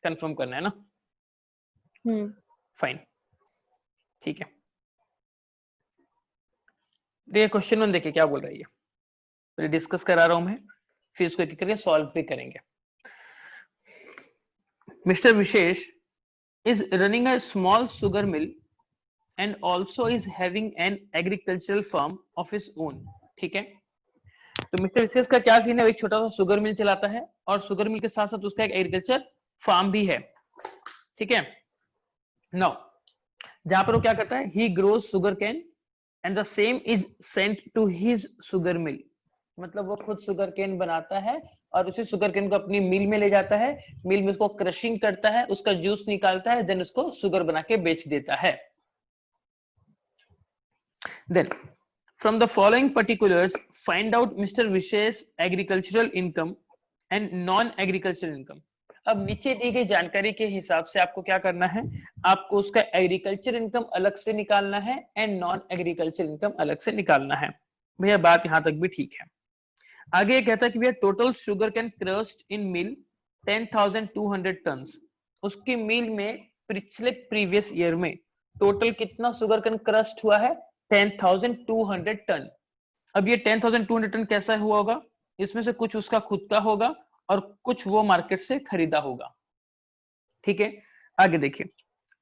Confirm करना है ना? फाइन, ठीक है। देखिए क्वेश्चन 1 देखिए क्या बोल रही है, पहले डिस्कस करा रहा हूं मैं, फिर इसको एक करके सॉल्व भी करेंगे। Mister Vishesh is running a small sugar mill and also is having an agricultural farm of his own, ठीक है। तो मिस्टर विशेष का क्या सीन है, एक छोटा सा शुगर मिल चलाता है और शुगर मिल के साथ साथ उसका एक एग्रीकल्चर फार्म भी है, ठीक है। नाउ जहां पर वो क्या करता है, he grows sugar cane and the same is sent to his sugar mill, मतलब वो खुद शुगर केन बनाता है और उसी शुगर केन को अपनी मिल में ले जाता है, मिल में उसको क्रशिंग करता है, उसका जूस निकालता है, देन उसको शुगर बना के बेच देता है। Then from the following particulars find out mister Vishesh agricultural income and non agricultural income. अब नीचे दी गई जानकारी के हिसाब से आपको क्या करना है, आपको उसका एग्रीकल्चर इनकम अलग से निकालना है एंड नॉन एग्रीकल्चर इनकम अलग से निकालना है। भैया बात यहां तक भी ठीक है। आगे कहता है कि भैया टोटल शुगर कैन क्रश्ड इन मिल 10,200 टन्स, उसकी मिल में पिछले प्रीवियस ईयर में टोटल कितना शुगर कैन क्रश्ड हुआ है, 10,200 टन। अब ये 10,200 टन कैसा हुआ होगा, इसमें से कुछ उसका खुद का होगा और कुछ वो मार्केट से खरीदा होगा, ठीक है। आगे देखिए,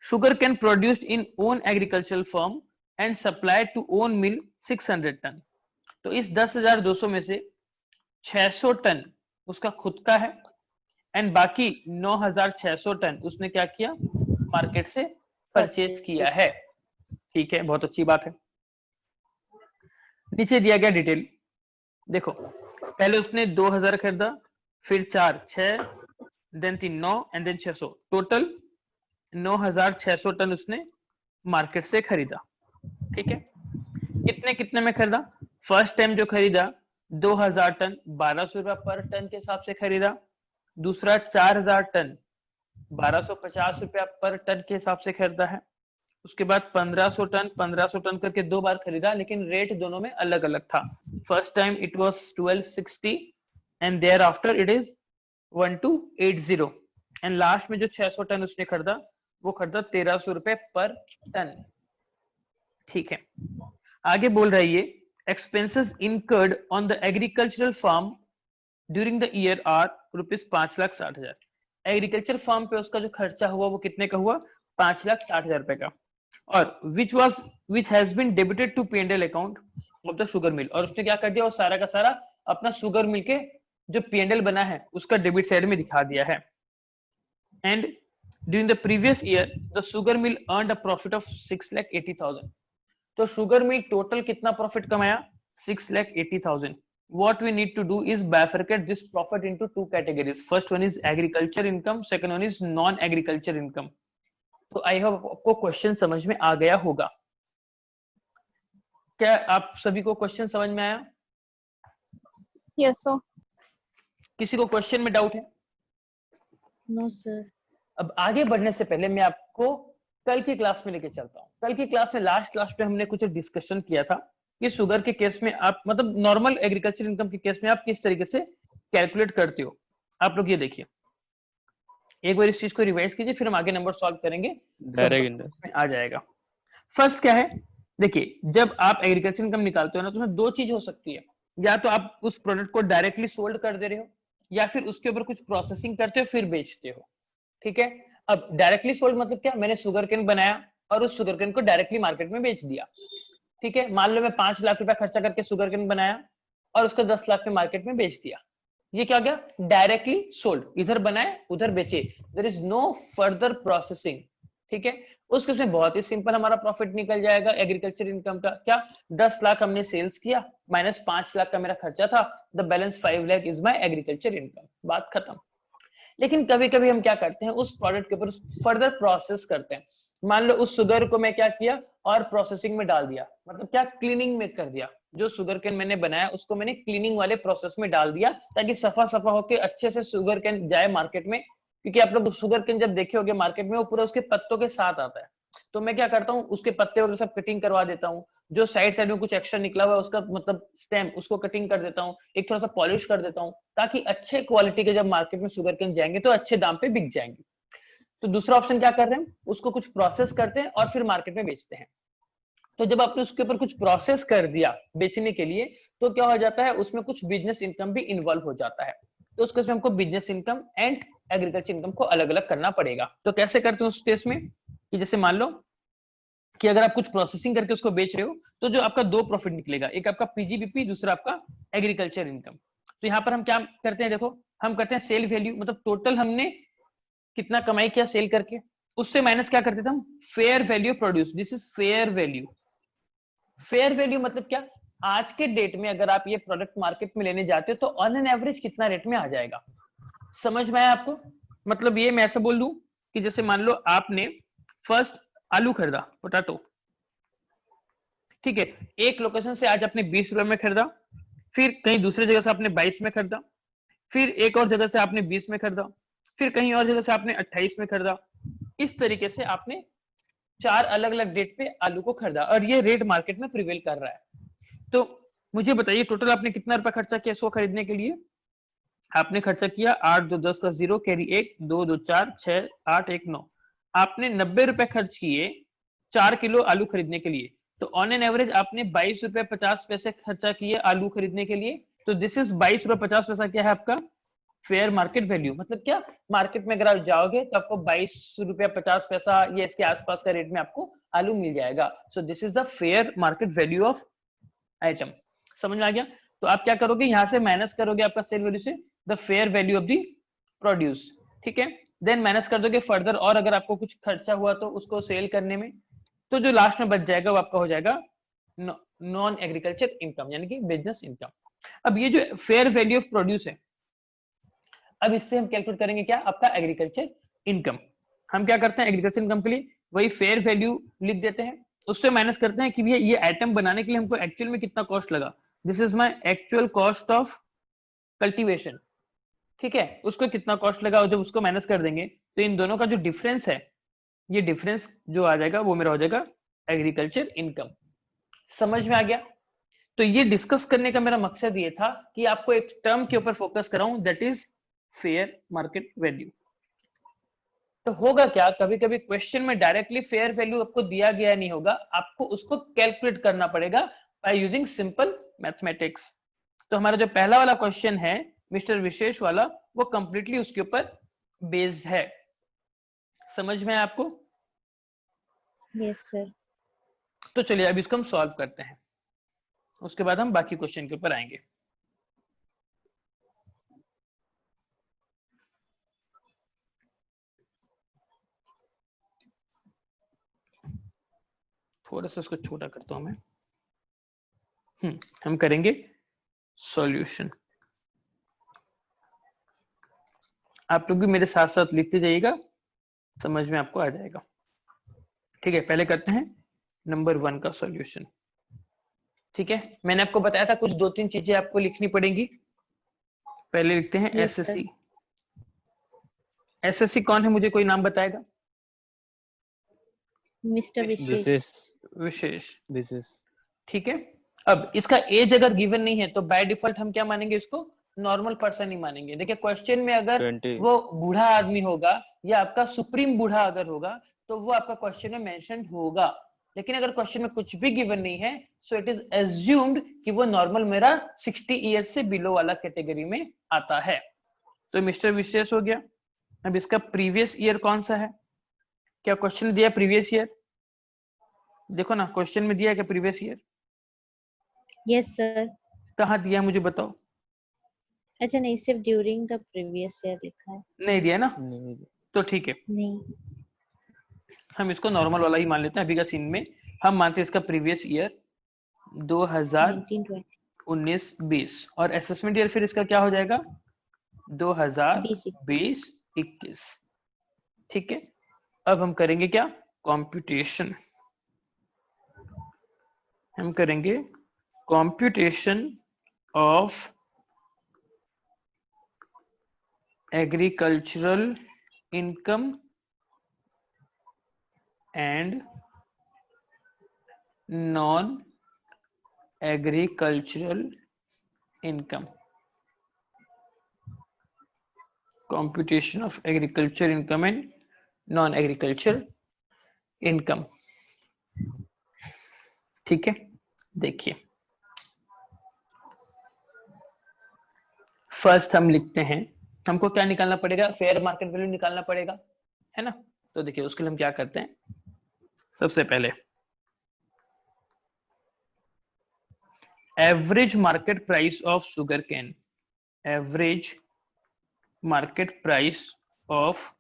sugar cane produced in own agricultural farm and supplied to own mill 600 ton. तो इस 10,200 में से 600 टन उसका खुद का है एंड बाकी 9,600 टन उसने क्या किया, मार्केट से परचेज किया है, ठीक है, बहुत अच्छी बात है। नीचे दिया गया डिटेल देखो, पहले उसने 2,000 खरीदा, फिर 4 6, then 3 9 and then 600, total 9,600 ton उसने मार्केट से खरीदा, ठीक है। कितने कितने में खरीदा, फर्स्ट टाइम जो खरीदा 2,000 टन 1,200 रुपया पर टन के हिसाब से खरीदा, दूसरा 4,000 टन 1,250 रुपया पर टन के हिसाब से खरीदा है, उसके बाद 1,500 टन करके 2 बार खरीदा, लेकिन रेट दोनों में अलग अलग था। First time it was 1260 and there after it is 1280 and last में जो 600 टन उसने खरीदा वो खरीदा 1,300 रुपए पर टन, ठीक है। आगे बोल रही है expenses incurred on the agricultural farm during the year are rupees 5,60,000। Agriculture farm पे उसका जो खर्चा हुआ वो कितने का हुआ, 5,60,000 रुपए का, और which has been debited to P&L account of the sugar mill, और उसने क्या कर दिया, वो सारा का सारा अपना शुगर मिल के जो P&L बना है उसका डेबिट साइड में दिखा दिया है। And during the previous year the sugar mill earned a profit of 6,80,000। तो शुगर मिल टोटल कितना प्रॉफिट कमाया, 6,80,000। What we need to do is bifurcate this profit into 2 categories. First one is agriculture income, second one is non-agriculture income. तो I hope आपको question समझ में आ गया होगा। क्या आप सभी को क्वेश्चन समझ में आया? Yes sir. किसी को क्वेश्चन में डाउट है? No sir. अब आगे बढ़ने से पहले मैं आपको कल की क्लास में लेके चलता हूँ। कल की क्लास में लास्ट क्लास पे हमने कुछ डिस्कशन किया था कि शुगर के केस में आप मतलब नॉर्मल एग्रीकल्चर इनकम के केस में आप किस तरीके से कैलकुलेट करते हो। आप लोग ये देखिए, एक बार इस चीज को रिवाइज कीजिए, फिर हम आगे नंबर सॉल्व करेंगे, डायरेक्ट आ जाएगा। फर्स्ट क्या है, देखिए जब आप एग्रीकल्चर इनकम निकालते हो ना, तो उसमें 2 चीज हो सकती है, या तो आप उस प्रोडक्ट को डायरेक्टली सोल्ड कर दे रहे हो या फिर उसके ऊपर कुछ प्रोसेसिंग करते हो फिर बेचते हो, ठीक है। अब डायरेक्टली सोल्ड मतलब क्या, मैंने शुगर केन बनाया और उस शुगर केन को डायरेक्टली मार्केट में बेच दिया, ठीक है। मान लो मैं 5 लाख रुपया खर्चा करके शुगर केन बनाया और उसको 10 लाख में मार्केट में बेच दिया, ये क्या गया, डायरेक्टली सोल्ड, इधर बनाए उधर बेचे, there is no further processing, ठीक है। उस केस में बहुत ही सिंपल हमारा प्रॉफिट निकल जाएगा एग्रीकल्चर इनकम का। क्या, 10 लाख हमने सेल्स किया माइनस 5 लाख का मेरा खर्चा था, the balance 5 lakh is my agriculture income, बात खत्म। लेकिन कभी कभी हम क्या करते हैं, उस प्रोडक्ट के ऊपर फर्दर प्रोसेस करते हैं। मान लो उस शुगर को मैं क्या किया और प्रोसेसिंग में डाल दिया, मतलब क्या, क्लीनिंग में कर दिया। जो शुगर कैन मैंने बनाया उसको मैंने क्लीनिंग वाले प्रोसेस में डाल दिया ताकि सफा सफा होके अच्छे से शुगर कैन जाए मार्केट में, क्योंकि आप लोग शुगर कैन जब देखे होगे मार्केट में वो पूरा उसके पत्तों के साथ आता है। तो मैं क्या करता हूँ, उसके पत्ते वगैरह सब कटिंग करवा देता हूँ, जो साइड साइड में कुछ एक्स्ट्रा निकला हुआ है उसका मतलब स्टेम उसको कटिंग कर देता हूँ, एक थोड़ा सा पॉलिश कर देता हूँ, ताकि अच्छे क्वालिटी के जब मार्केट में शुगर कैन जाएंगे तो अच्छे दाम पे बिक जाएंगे। तो दूसरा ऑप्शन क्या कर रहे हैं, उसको कुछ प्रोसेस करते हैं और फिर मार्केट में बेचते हैं। तो जब आपने उसके ऊपर कुछ प्रोसेस कर दिया बेचने के लिए, तो क्या हो जाता है, उसमें कुछ बिजनेस इनकम भी इन्वॉल्व हो जाता है। तो उसके उसमें हमको business income and agriculture income को अलग अलग करना पड़ेगा। तो कैसे करते हैं उस केस में, कि जैसे मान लो कि अगर आप कुछ प्रोसेसिंग करके उसको बेच रहे हो, तो जो आपका दो प्रॉफिट निकलेगा, एक आपका पीजीबीपी, दूसरा आपका एग्रीकल्चर इनकम। तो यहाँ पर हम क्या करते हैं, देखो हम करते हैं सेल वैल्यू, मतलब टोटल हमने कितना कमाई किया सेल करके, उससे माइनस क्या करते थे हम, fair value produce. This is fair value. Fair value मतलब क्या, आज के डेट में अगर आप ये प्रोडक्ट मार्केट में लेने जाते हो तो ऑन एन एवरेज कितना रेट में आ जाएगा। समझ में आया आपको? मतलब ये मैं ऐसा बोल दूं कि जैसे मान लो आपने फर्स्ट आलू खरीदा, पोटैटो, ठीक है, एक लोकेशन से आज आपने 20 रुपए में खरीदा, फिर कहीं दूसरी जगह से आपने 22 में खरीदा, फिर एक और जगह से आपने 20 में खरीदा, फिर कहीं और जगह से आपने 28 में खरीदा। इस तरीके से आपने 4 अलग अलग डेट पे आलू को खरीदा और ये रेट मार्केट में प्रिवेल कर रहा है। तो मुझे बताइए टोटल आपने कितना रुपया खर्चा किया इसको खरीदने के लिए। आपने खर्चा किया 8 2 10 का 0 कैरी 1 2 2 4 6 8 1 9, आपने 90 रुपए खर्च किए 4 किलो आलू खरीदने के लिए। तो ऑन एन एवरेज आपने 22 रुपए 50 पैसे खर्चा किए आलू खरीदने के लिए। तो दिस इज 22 रुपए 50 पैसा क्या है आपका फेयर मार्केट वैल्यू। मतलब क्या, मार्केट में अगर आप जाओगे तो आपको 22 रुपया 50 पैसा या इसके आसपास का रेट में आपको आलू मिल जाएगा। So this is the fair market value of item. समझ में आ गया? तो आप क्या करोगे, यहां से माइनस करोगे आपका सेल वैल्यू से the fair value of the produce, ठीक है। देन माइनस कर दोगे फर्दर, और अगर आपको कुछ खर्चा हुआ तो उसको सेल करने में, तो जो लास्ट में बच जाएगा वो आपका हो जाएगा नॉन एग्रीकल्चर इनकम, यानी कि बिजनेस इनकम। अब ये जो फेयर वैल्यू ऑफ प्रोड्यूस है, अब इससे हम कैलकुलेट करेंगे क्या, आपका एग्रीकल्चर इनकम। हम क्या करते हैं एग्रीकल्चर इनकम के लिए वही फेयर वैल्यू लिख देते हैं, उससे माइनस करते हैं कि भैया ये आइटम बनाने के लिए हमको एक्चुअल में कितना कॉस्ट लगा। This is my actual cost of cultivation, ठीक है, उसको कितना कॉस्ट लगा, और जब उसको माइनस कर देंगे तो इन दोनों का जो डिफरेंस है, ये डिफरेंस जो आ जाएगा वो मेरा हो जाएगा एग्रीकल्चर इनकम। समझ में आ गया? तो ये डिस्कस करने का मेरा मकसद ये था कि आपको एक टर्म के ऊपर फोकस कराऊं, that is fair market value. तो होगा क्या, कभी कभी क्वेश्चन में डायरेक्टली फेयर वैल्यू आपको दिया गया नहीं होगा, आपको उसको कैलकुलेट करना पड़ेगा बाय यूजिंग सिंपल मैथमेटिक्स। तो हमारा जो पहला वाला क्वेश्चन है मिस्टर विशेष वाला, वो कंप्लीटली उसके ऊपर बेस्ड है। समझ में है आपको? Yes, sir. तो चलिए अब इसको हम सॉल्व करते हैं, उसके बाद हम बाकी क्वेश्चन के ऊपर आएंगे। थोड़ा सा इसको छोटा करता हूं मैं। हम करेंगे सॉल्यूशन। आप लोग भी मेरे साथ साथ लिखते जाइएगा, समझ में आपको आ जाएगा। ठीक है, पहले करते हैं नंबर 1 का सॉल्यूशन। ठीक है, मैंने आपको बताया था कुछ 2-3 चीजें आपको लिखनी पड़ेंगी। पहले लिखते हैं Yes, sir. एसएससी। एसएससी कौन है, मुझे कोई नाम बताएगा? Mr. This Vishesh. is wishes, this is ठीक है। अब इसका एज अगर गिवन नहीं है तो बाय डिफॉल्ट हम क्या मानेंगे, इसको नॉर्मल पर्सन ही मानेंगे। देखिए क्वेश्चन में अगर 20 वो बूढ़ा आदमी होगा या आपका सुप्रीम बूढ़ा अगर होगा तो वो आपका क्वेश्चन में मेंशन होगा, लेकिन अगर क्वेश्चन में कुछ भी गिवन नहीं है सो इट इज एज्यूम्ड कि वो नॉर्मल मेरा 60 ईयर्स से बिलो वाला कैटेगरी में आता है। तो मिस्टर विशेष हो गया। अब इसका प्रीवियस ईयर कौन सा है, क्या क्वेश्चन दिया प्रीवियस ईयर? देखो ना क्वेश्चन में दिया है क्या प्रीवियस ईयर? Yes, sir. कहाँ दिया है मुझे बताओ? अच्छा नहीं, सिर्फ ड्यूरिंग द प्रीवियस ईयर लिखा है। नहीं दिया ना, नहीं, तो ठीक है, नहीं। हम इसको नॉर्मल वाला ही मान लेते हैं। अभी का सीन में हम मानते हैं इसका प्रीवियस ईयर 1920 2019-20 और असेसमेंट ईयर फिर इसका क्या हो जाएगा 2020-21। ठीक है, अब हम करेंगे क्या, कंप्यूटेशन। हम करेंगे computation of agricultural income and non agricultural income. computation of agriculture income and non agriculture income. ठीक है, देखिए फर्स्ट हम लिखते हैं, हमको क्या निकालना पड़ेगा, फेयर मार्केट वैल्यू निकालना पड़ेगा, है ना। तो देखिए उसके लिए हम क्या करते हैं, सबसे पहले average market price of sugar cane, average market price of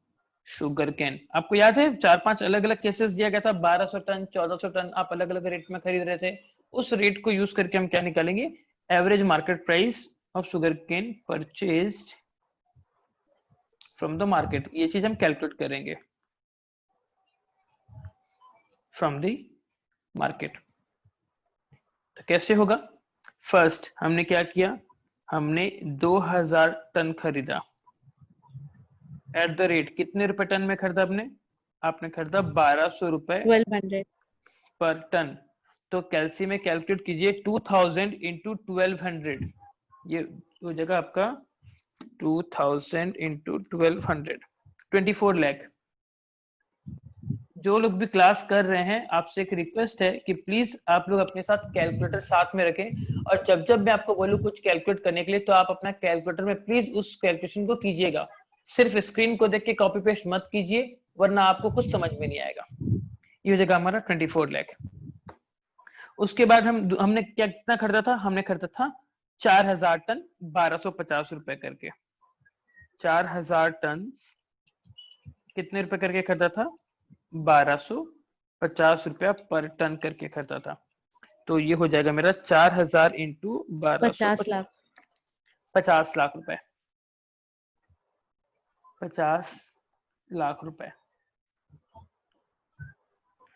sugar cane. आपको याद है 4-5 अलग अलग केसेस दिया गया था, 1200 टन 1400 टन आप अलग अलग रेट में खरीद रहे थे, उस रेट को यूज करके हम क्या निकालेंगे, average market price of sugar cane purchased from the market, ये चीज हम कैलकुलेट करेंगे फ्रॉम द मार्केट। तो कैसे होगा, फर्स्ट हमने क्या किया, हमने 2000 टन खरीदा, एट द रेट कितने रुपए टन में खरीदा आपने खरीदा 1200 रुपए 1200 पर टन। तो कैलसी में कैलकुलेट कीजिए 2000 इंटू 1200, ये हो जाएगा आपका 2000 इंटू 1200, 24 लाख। जो लोग भी क्लास कर रहे हैं आपसे एक रिक्वेस्ट है कि प्लीज आप लोग अपने साथ कैलकुलेटर साथ में रखें, और जब जब मैं आपको बोलूं कुछ कैलकुलेट करने के लिए तो आप अपना कैलकुलेटर में प्लीज उस कैलकुलेशन को कीजिएगा, सिर्फ स्क्रीन को देख के कॉपी पेस्ट मत कीजिए वरना आपको कुछ समझ में नहीं आएगा। ये हो जाएगा हमारा 24 लाख। उसके बाद हमने क्या कितना खरीदा था, हमने खरीदा था 4000 टन 1250 रुपए करके, 4000 टन कितने रुपए करके खरीदा था, 1250 रुपया पर टन करके खरीदा था। तो ये हो जाएगा मेरा 4000 इंटू 50 लाख 50 लाख रुपए, 50 लाख रुपए।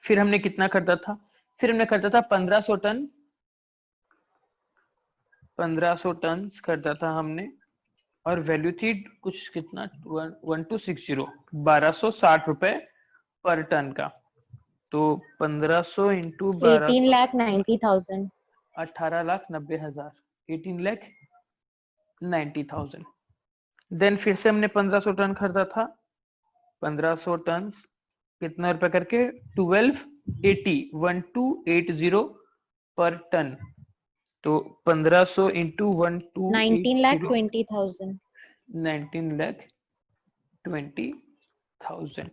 फिर हमने कितना खरीदा था, फिर हमने खरीदा था 1500 टन, 1500 टन खरीदा था हमने, और वैल्यू थी कुछ कितना 1260, 1260 रुपए पर टन का। तो 1500 इंटू 18,90,000 18,90,000, 18,90,000। देन फिर से हमने 1500 टन खरीदा था, 1500 टन कितना रुपए करके 1280 पर टन। तो 1500 इंटू 19,20,000 19,20,000।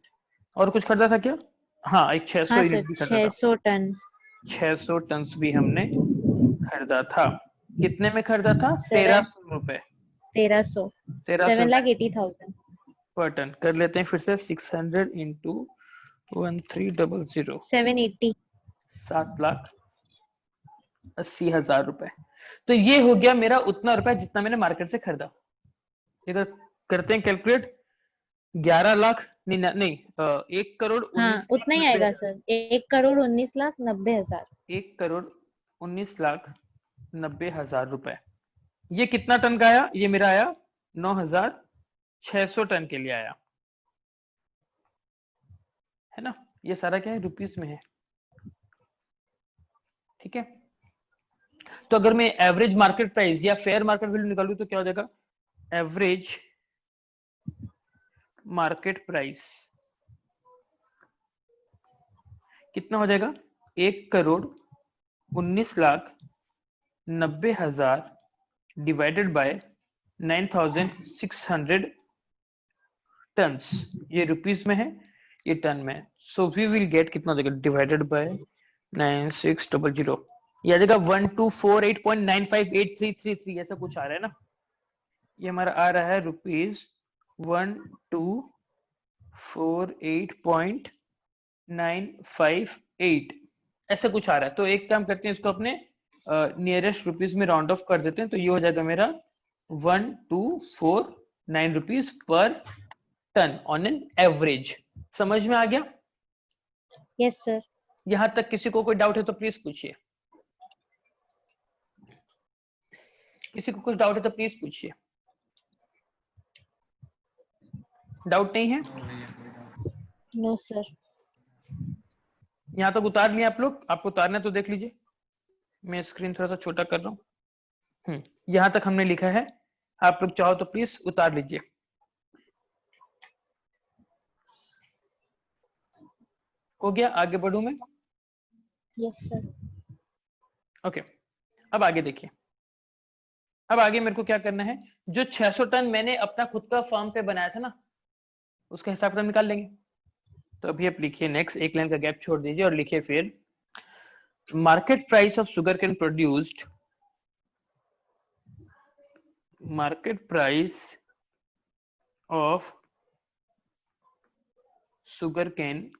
और कुछ खरीदा था क्या, हाँ एक 600 हाँ सर यूनिट भी खरीदा था, 600 टन 600 टन भी हमने खरीदा था। कितने में खरीदा था, 7 1300 रुपए, 1300 1300 7,80,000 पर टन। कर लेते हैं फिर से 600 इंटू 1300, 780 7,80,000 रुपए। तो ये हो गया मेरा उतना रुपए जितना मैंने मार्केट से खरीदा। अगर करते हैं कैलकुलेट, 11 लाख नहीं 1 करोड़ हाँ 19 उतना ही आएगा सर 1,19,90,000 1,19,90,000 रुपए। ये कितना टन का आया, ये मेरा आया 9,600 टन के लिए आया, है ना। ये सारा क्या है, रुपीस में है, ठीक है। तो अगर मैं एवरेज मार्केट प्राइस या फेयर मार्केट वैल्यू निकालूं तो क्या हो जाएगा, एवरेज मार्केट प्राइस कितना हो जाएगा, 1,19,90,000 डिवाइडेड बाय 9,600 टन्स, ये रुपीस में है ये टन में, सो वी विल गेट कितना हो जाएगा डिवाइडेड बाय 9600, ये आ जाएगा 1248.958333, ऐसा कुछ आ रहा है ना। ये हमारा आ रहा है रुपीज 1248.958, ऐसा कुछ आ रहा है। तो एक काम करते हैं, इसको अपने नियरेस्ट रुपीज में राउंड ऑफ कर देते हैं, तो ये हो जाएगा मेरा 1249 rupees per ton on an average. समझ में आ गया, यस सर यहां तक किसी को कोई डाउट है तो प्लीज पूछिए, किसी को कुछ डाउट है तो प्लीज पूछिए, डाउट नहीं है, नो सर यहां तक उतार लिया आप लोग, आपको उतारना है तो देख लीजिए, मैं स्क्रीन थोड़ा सा छोटा कर रहा हूँ। यहां तक हमने लिखा है, आप लोग चाहो तो प्लीज उतार लीजिए। हो गया, आगे बढ़ूं मैं? Yes, sir. ओके, अब आगे देखिए। अब आगे मेरे को क्या करना है, जो 600 टन मैंने अपना खुद का फार्म पे बनाया था ना, उसका हिसाब किताब निकाल लेंगे। तो अभी आप लिखिए नेक्स्ट, एक लाइन का गैप छोड़ दीजिए और लिखिए फिर market price of sugar cane produced, market price of sugar cane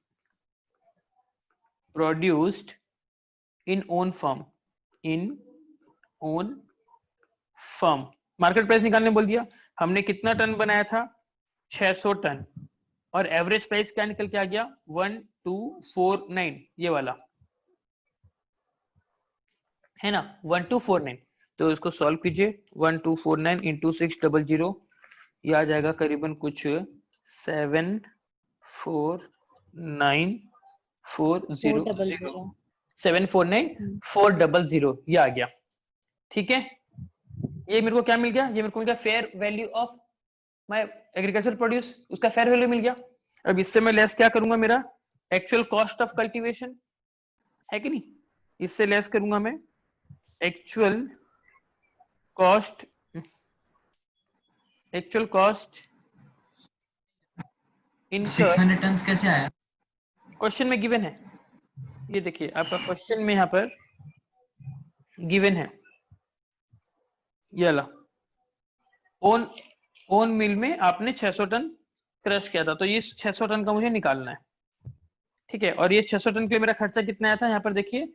produced in own farm, in own farm. Market price निकालने बोल दिया, हमने कितना टन बनाया था, 600 टन, और एवरेज प्राइस क्या निकल के आ गया, 1249, ये वाला है ना, 1249। तो इसको सॉल्व कीजिए, 1249 इंटू 600, ये आ जाएगा करीबन कुछ 749400, 400. 749400, ये आ गया। ठीक है, ये मेरे को क्या मिल गया, ये मेरे को मिल गया fair value of my agriculture produce, उसका फेयर वैल्यू मिल गया। अब इससे मैं लेस क्या करूंगा, मेरा एक्चुअल कॉस्ट ऑफ कल्टीवेशन है कि नहीं, इससे लेस करूंगा मैं actual cost, actual cost incurred. 600 ton कैसे आया? क्वेश्चन में गिवन है, ये देखिए आपका क्वेश्चन में यहाँ पर गिवन है, ये वाला ओन मिल में आपने 600 टन क्रश किया था, तो ये 600 टन का मुझे निकालना है। ठीक है, और ये 600 टन के लिए मेरा खर्चा कितना आया था, यहाँ पर देखिए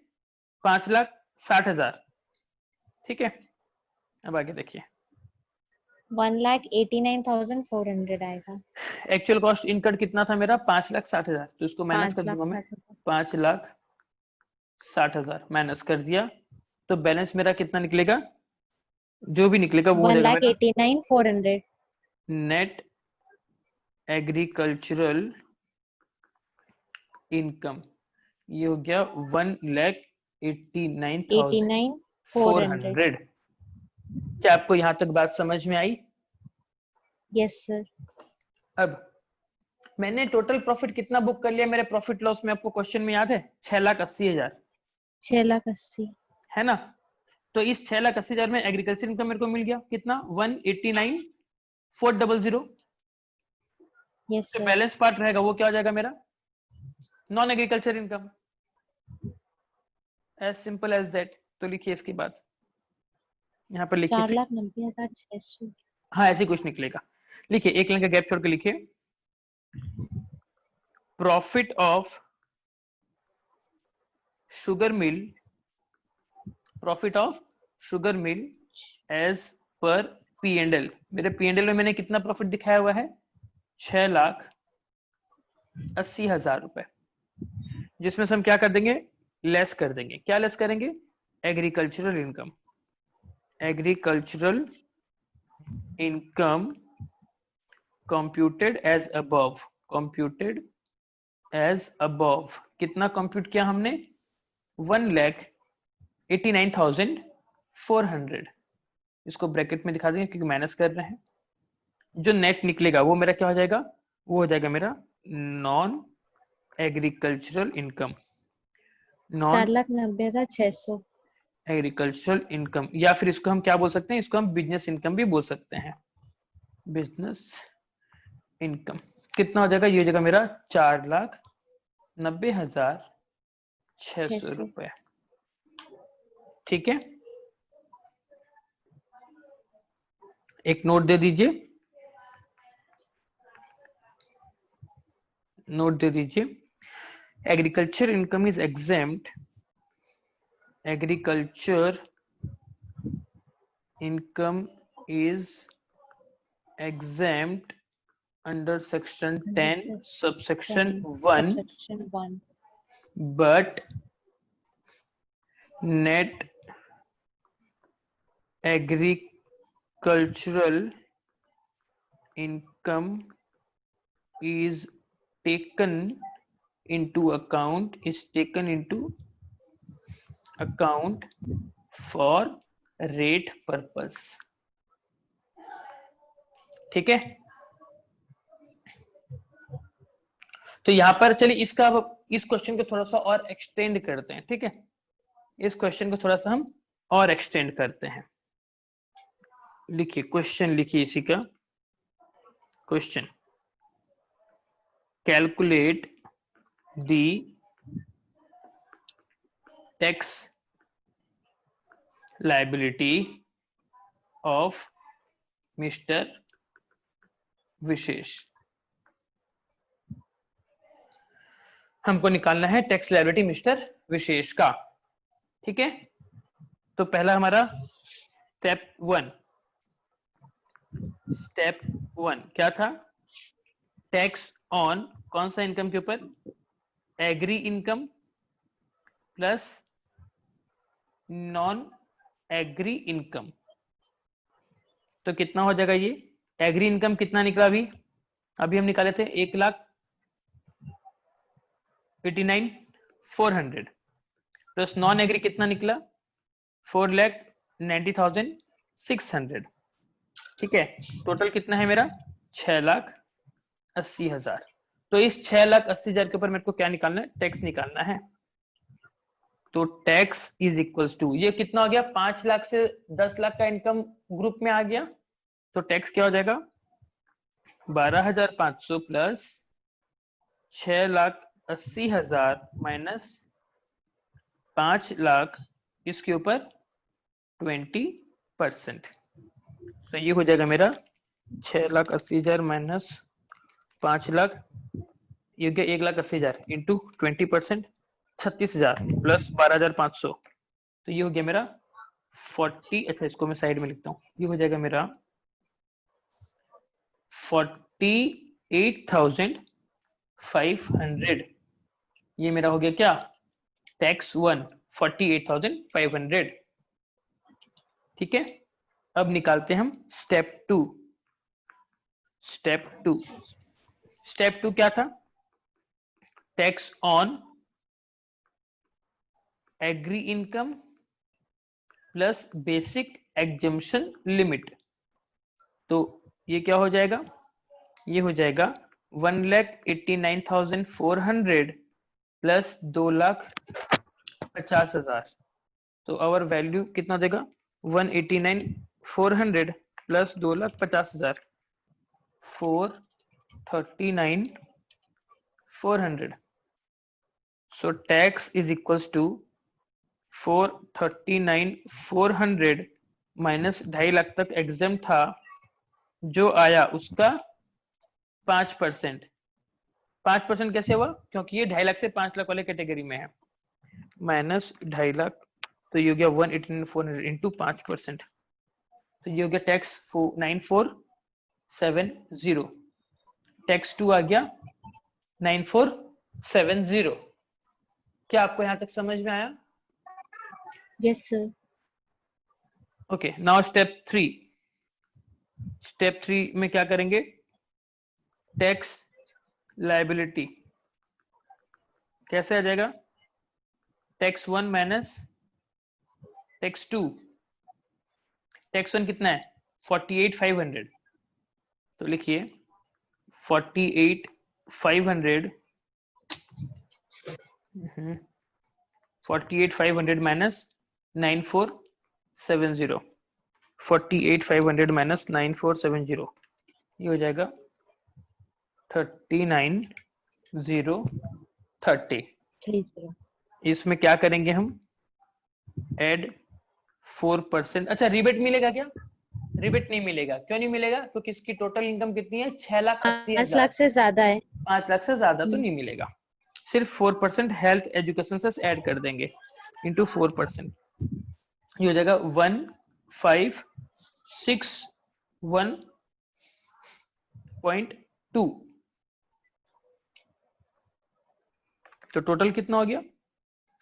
5,60,000। ठीक है, अब आगे देखिए 1,89,400 आएगा। एक्चुअल कॉस्ट इनकर्ड कितना था मेरा, 5,60,000, तो इसको माइनस कर दूंगा मैं, 5,60,000 माइनस कर दिया, तो बैलेंस मेरा कितना निकलेगा, जो भी निकलेगा वो हो जाएगा मेरा 1,89,400. नेट एग्रीकल्चरल इनकम, ये हो गया 1,89,400। क्या आपको यहां तक बात समझ में आई? Yes, sir. अब मैंने टोटल प्रॉफिट कितना बुक कर लिया मेरे प्रॉफिट लॉस में, आपको क्वेश्चन में याद है, 6,80,000 6,80,000. है ना। तो इस 6,80,000 में एग्रीकल्चर इनकम मेरे को मिल गया कितना, 1,89,400। Yes, जो sir. बैलेंस पार्ट रहेगा वो क्या हो जाएगा मेरा, non agriculture income, as simple as that. तो लिखिए इसके बाद यहाँ पर लिखिए 4,90,600. हाँ ऐसे कुछ निकलेगा। लिखिए एक लाइन का गैप छोड़ के लिखिए, profit of sugar mill, profit of sugar mill as per P&L। मेरे P&L में मैंने कितना प्रॉफिट दिखाया हुआ है, 6,80,000 रुपए, जिसमें से हम क्या कर देंगे, लेस कर देंगे। क्या लेस करेंगे, agricultural income, agricultural income computed as above, computed as above. कितना कंप्यूट किया हमने, 1,89,400। इसको ब्रैकेट में दिखा देंगे क्योंकि माइनस कर रहे हैं। जो नेट निकलेगा वो मेरा क्या हो जाएगा, वो हो जाएगा मेरा non agricultural income, non 4,90,600. Agricultural income, या फिर इसको हम क्या बोल सकते हैं, इसको हम बिजनेस इनकम भी बोल सकते हैं। बिजनेस इनकम कितना हो जाएगा, ये हो जाएगा मेरा 4,90,600 रुपए। ठीक है, एक नोट दे दीजिए, नोट दे दीजिए, agriculture income is exempt, agriculture income is exempt under section 10 subsection 1 Subsection 1. but net agricultural income is taken into account, is taken into account for rate purpose। ठीक है, तो यहां पर चलिए इसका इस क्वेश्चन को थोड़ा सा और एक्सटेंड करते हैं, ठीक है, इस क्वेश्चन को थोड़ा सा हम और एक्सटेंड करते हैं। लिखिए क्वेश्चन, लिखिए इसी का question, calculate the tax liability of mister Vishesh. हमको निकालना है टैक्स लायबिलिटी मिस्टर विशेष का, ठीक है। तो पहला हमारा स्टेप वन क्या था, टैक्स ऑन कौन सा इनकम के ऊपर, agri income plus non agri income. तो कितना हो जाएगा ये, एग्री इनकम कितना निकला अभी, अभी हम निकाले थे 1,89,400 प्लस नॉन एग्री कितना निकला 4,90,600, ठीक है। टोटल कितना है मेरा 6,80,000। तो इस 6,80,000 के ऊपर मेरे को क्या निकालना है, टैक्स निकालना है। तो टैक्स इज इक्वल्स टू, ये कितना हो गया 5 लाख से 10 लाख का इनकम ग्रुप में आ गया, तो टैक्स क्या हो जाएगा 12,500 प्लस 6,80,000 माइनस 5 लाख, इसके ऊपर 20%। तो ये हो जाएगा मेरा 6,80,000 माइनस 5 लाख, ये हो गया 1,80,000 इंटू 20%, 36,000 प्लस 12,500, तो ये हो गया मेरा 40। अच्छा इसको मैं साइड में लिखता हूँ, ये हो जाएगा मेरा 48,500। ये मेरा हो गया क्या, टैक्स वन 48,500, ठीक है। अब निकालते हैं हम स्टेप टू। स्टेप टू क्या था, tax on agri income plus basic exemption limit. तो ये क्या हो जाएगा, ये हो जाएगा 1,89,400 प्लस 2,50,000। तो आवर वैल्यू कितना देगा 1,89,400 plus 2,50,000, 439,400। So tax is equals to 439,400 minus 2.5 lakh तक एग्जाम था, जो आया उसका 5%। 5% कैसे हुआ, क्योंकि ये 2.5 लाख से 5 लाख वाले कैटेगरी में है, माइनस 2.5 लाख, तो ये हो गया 1,89,400 इंटू 5%, तो ये हो गया टैक्स 9,470। टैक्स टू आ गया 9,470। क्या आपको यहां तक समझ में आया? Yes, sir. Okay, now step three. Step three में क्या करेंगे, टैक्स लायबिलिटी कैसे आ जाएगा, tax one minus tax two. Tax one कितना है 48,500, तो लिखिए 48,500 48,500 माइनस 9,470, 48,500 माइनस 9,470, ये हो जाएगा 39,030। 30. इसमें क्या करेंगे हम, एड 4%। अच्छा रिबेट मिलेगा क्या, रिबेट नहीं मिलेगा, क्यों नहीं मिलेगा, क्योंकि इसकी टोटल इनकम कितनी है 6,80,000, 5 लाख से ज्यादा है. 5 लाख से ज्यादा तो नहीं मिलेगा। सिर्फ 4% हेल्थ एजुकेशन से ऐड कर देंगे इंटू 4%, ये हो जाएगा 1,561.2। तो टोटल कितना हो गया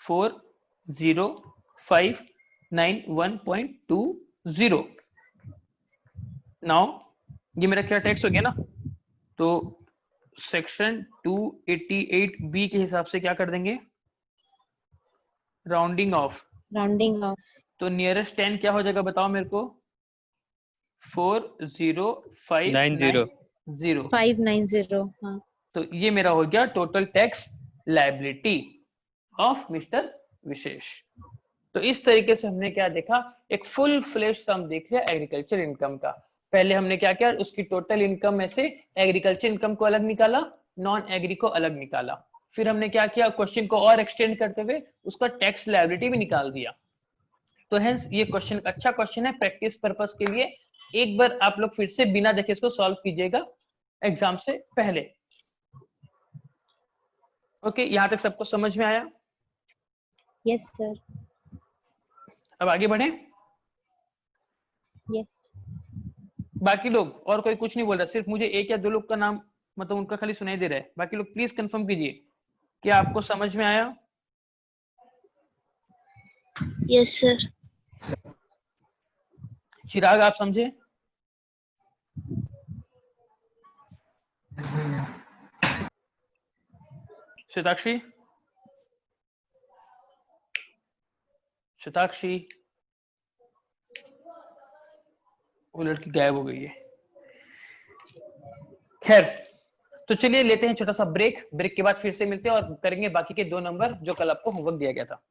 4,0591.20। नाउ ये मेरा क्या टैक्स हो गया ना, तो सेक्शन 288B के हिसाब से क्या कर देंगे, राउंडिंग ऑफ। Rounding off. तो नियरेस्ट 10 क्या हो जाएगा बताओ मेरे को, 4,0590। 590. हाँ. तो ये मेरा हो गया total tax liability of mister Vishesh. तो इस तरीके से हमने क्या देखा, एक फुल फ्लेश सम देख लिया एग्रीकल्चर इनकम का। पहले हमने क्या किया, उसकी टोटल इनकम में से एग्रीकल्चर इनकम को अलग निकाला, नॉन एग्री को अलग निकाला। फिर हमने क्या किया, क्वेश्चन को और एक्सटेंड करते हुए उसका टैक्स लायबिलिटी भी निकाल दिया। तो हेंस ये क्वेश्चन अच्छा क्वेश्चन है प्रैक्टिस पर्पस के लिए। एक बार आप लोग फिर से बिना देखे इसको सॉल्व कीजिएगा एग्जाम से पहले। ओके, यहां तक सबको समझ में आया? Yes, sir. अब आगे बढ़े। Yes. बाकी लोग और कोई कुछ नहीं बोल रहा, सिर्फ मुझे एक या दो लोग का नाम मतलब उनका खाली सुनाई दे रहा है। बाकी लोग प्लीज कंफर्म कीजिए क्या आपको समझ में आया? Yes, sir. चिराग आप समझे? शताक्षी, शताक्षी, वो लड़की गायब हो गई है। खैर, तो चलिए लेते हैं छोटा सा ब्रेक। ब्रेक के बाद फिर से मिलते हैं और करेंगे बाकी के 2 नंबर जो कल आपको होमवर्क दिया गया था।